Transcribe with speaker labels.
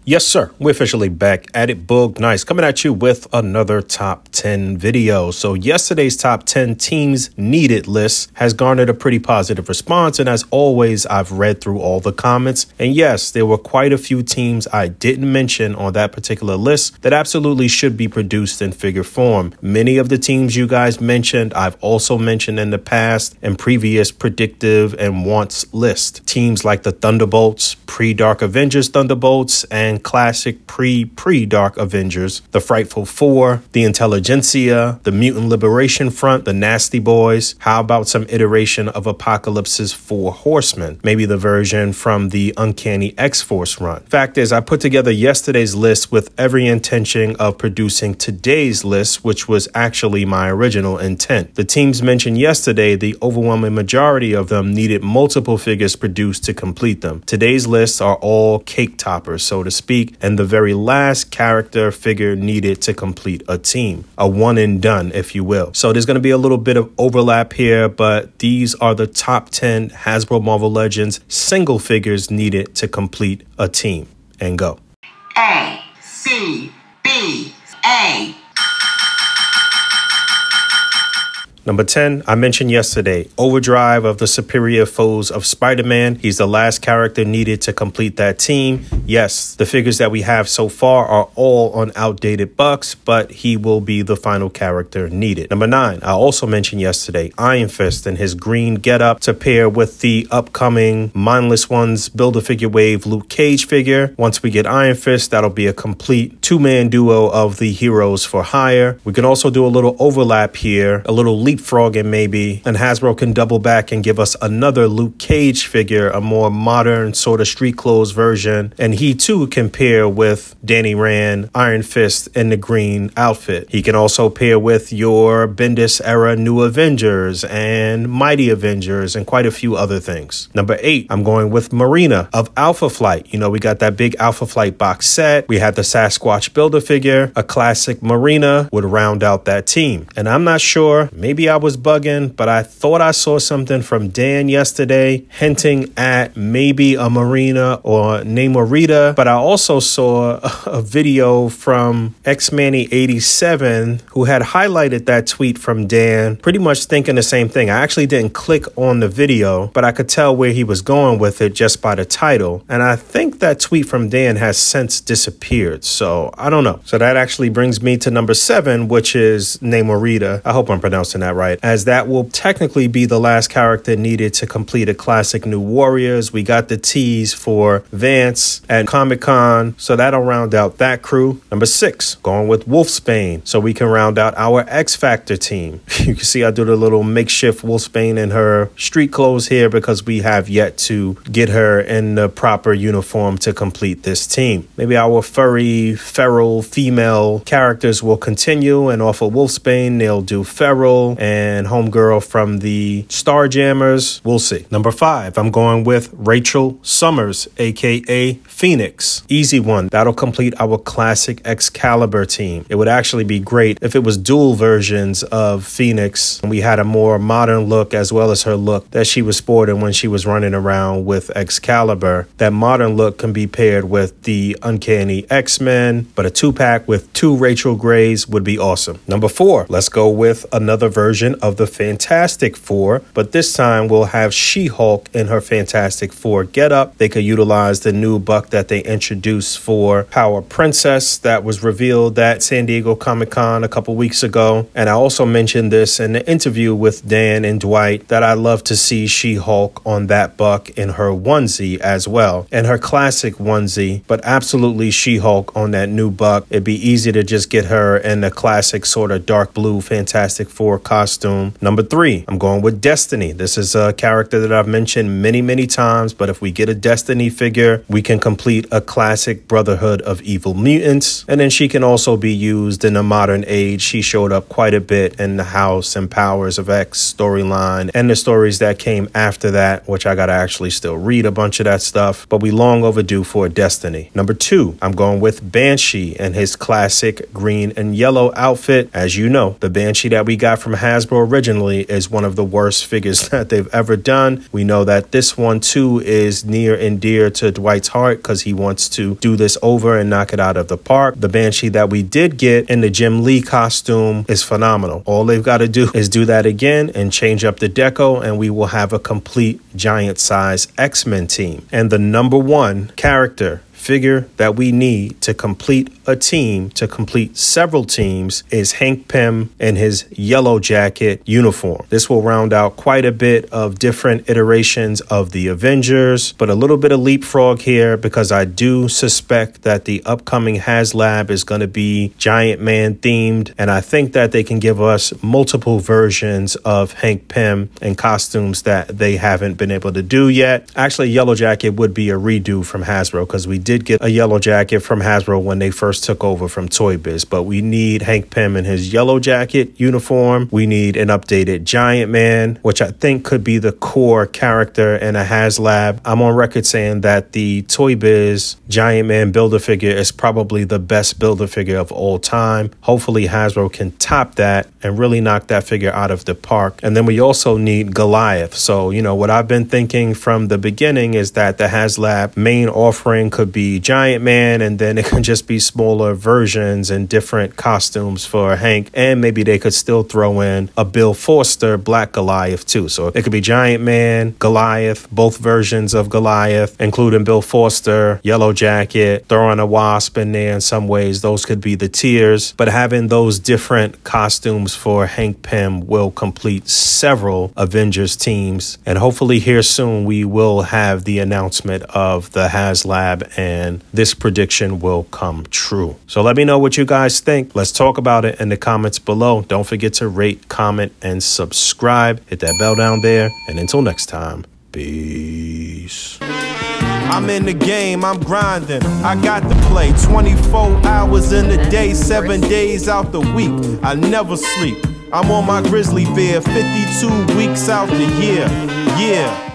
Speaker 1: Yes, sir. We're officially back at it. Boog, nice. Coming at you with another top 10 video. So yesterday's top 10 teams needed list has garnered a pretty positive response. And as always, I've read through all the comments. And yes, there were quite a few teams I didn't mention on that particular list that absolutely should be produced in figure form. Many of the teams you guys mentioned, I've also mentioned in the past and previous predictive and wants list. Teams like the Thunderbolts, pre-Dark Avengers Thunderbolts, and classic pre-Dark Avengers, the Frightful Four, the Intelligentsia, the Mutant Liberation Front, the Nasty Boys. How about some iteration of Apocalypse's Four Horsemen? Maybe the version from the Uncanny X-Force run. Fact is, I put together yesterday's list with every intention of producing today's list, which was actually my original intent. The teams mentioned yesterday, the overwhelming majority of them needed multiple figures produced to complete them. Today's lists are all cake toppers, so to speak, and the very last character figure needed to complete a team. A one and done, if you will. So there's going to be a little bit of overlap here, but these are the top 10 Hasbro Marvel Legends single figures needed to complete a team. And go. A.C.B.A. Number 10, I mentioned yesterday, Overdrive of the Superior Foes of Spider-Man. He's the last character needed to complete that team. Yes, the figures that we have so far are all on outdated bucks, but he will be the final character needed. Number 9, I also mentioned yesterday, Iron Fist and his green getup to pair with the upcoming Mindless Ones Build-A-Figure Wave Luke Cage figure. Once we get Iron Fist, that'll be a complete two-man duo of the Heroes for Hire. We can also do a little overlap here, a little leapfrogging maybe, and Hasbro can double back and give us another Luke Cage figure, a more modern sort of street clothes version, and he too can pair with Danny Rand, Iron Fist in the green outfit. He can also pair with your Bendis era New Avengers and Mighty Avengers and quite a few other things. Number 8, I'm going with Marina of Alpha Flight. You know, we got that big Alpha Flight box set. We had the Sasquatch Build-A-Figure. A classic Marina would round out that team. And I'm not sure, maybe I was bugging, but I thought I saw something from Dan yesterday hinting at maybe a Marina or Nymarita, but I also saw a video from X-Manny 87 who had highlighted that tweet from Dan, pretty much thinking the same thing. I actually didn't click on the video, but I could tell where he was going with it just by the title. And I think that tweet from Dan has since disappeared, so I don't know. So that actually brings me to number 7, which is Nymarita. I hope I'm pronouncing that right, as that will technically be the last character needed to complete a classic New Warriors. We got the tease for Vance at Comic-Con, so that'll round out that crew. Number 6, going with Wolfsbane, so we can round out our X-Factor team. You can see I do the little makeshift Wolfsbane in her street clothes here because we have yet to get her in the proper uniform to complete this team. Maybe our furry, feral female characters will continue, and off of Wolfsbane, they'll do feral and homegirl from the Starjammers. We'll see. Number 5, I'm going with Rachel Summers, aka Phoenix. Easy one. That'll complete our classic Excalibur team. It would actually be great if it was dual versions of Phoenix and we had a more modern look as well as her look that she was sporting when she was running around with Excalibur. That modern look can be paired with the Uncanny X-Men, but a 2-pack with 2 Rachel Grays would be awesome. Number 4, let's go with another version of the Fantastic Four, but this time we'll have She-Hulk in her Fantastic Four getup. They could utilize the new buck that they introduced for Power Princess that was revealed at San Diego Comic-Con a couple weeks ago. And I also mentioned this in the interview with Dan and Dwight that I love to see She-Hulk on that buck in her onesie as well, and her classic onesie, but absolutely She-Hulk on that new buck. It'd be easy to just get her in the classic sort of dark blue Fantastic Four costume. Number 3, I'm going with Destiny. This is a character that I've mentioned many times, but if we get a Destiny figure, we can complete a classic Brotherhood of Evil Mutants, and then she can also be used in the modern age. She showed up quite a bit in the House and Powers of X storyline and the stories that came after that, which I gotta actually still read a bunch of that stuff, but we long overdue for Destiny. Number 2, I'm going with Banshee and his classic green and yellow outfit. As you know, the Banshee that we got from Hasbro Hasbro originally is one of the worst figures that they've ever done. We know that this one too is near and dear to Dwight's heart because he wants to do this over and knock it out of the park. The Banshee that we did get in the Jim Lee costume is phenomenal. All they've got to do is do that again and change up the deco, and we will have a complete giant size X-Men team. And the number one character figure that we need to complete a team, to complete several teams, is Hank Pym in his yellow jacket uniform. This will round out quite a bit of different iterations of the Avengers, but a little bit of leapfrog here because I do suspect that the upcoming Haslab is going to be Giant Man themed, and I think that they can give us multiple versions of Hank Pym and costumes that they haven't been able to do yet. Actually, yellow jacket would be a redo from Hasbro because we did get a yellow jacket from Hasbro when they first took over from Toy Biz, but we need Hank Pym in his yellow jacket uniform. We need an updated Giant Man, which I think could be the core character in a Haslab. I'm on record saying that the Toy Biz Giant Man Build-A-Figure is probably the best Build-A-Figure of all time. Hopefully Hasbro can top that and really knock that figure out of the park. And then we also need Goliath. So, you know, what I've been thinking from the beginning is that the Haslab main offering could be Giant Man, and then it can just be smaller versions and different costumes for Hank, and maybe they could still throw in a Bill Forster Black Goliath too. So it could be Giant Man, Goliath, both versions of Goliath, including Bill Forster, yellow jacket, throwing a Wasp in there. In some ways those could be the tiers, but having those different costumes for Hank Pym will complete several Avengers teams, and hopefully here soon we will have the announcement of the Haslab and this prediction will come true. So let me know what you guys think. Let's talk about it in the comments below. Don't forget to rate, comment, and subscribe. Hit that bell down there. And until next time, peace. I'm in the game, I'm grinding, I got to play 24 hours in a day, 7 days out the week. I never sleep. I'm on my grizzly bear, 52 weeks out the year. Yeah.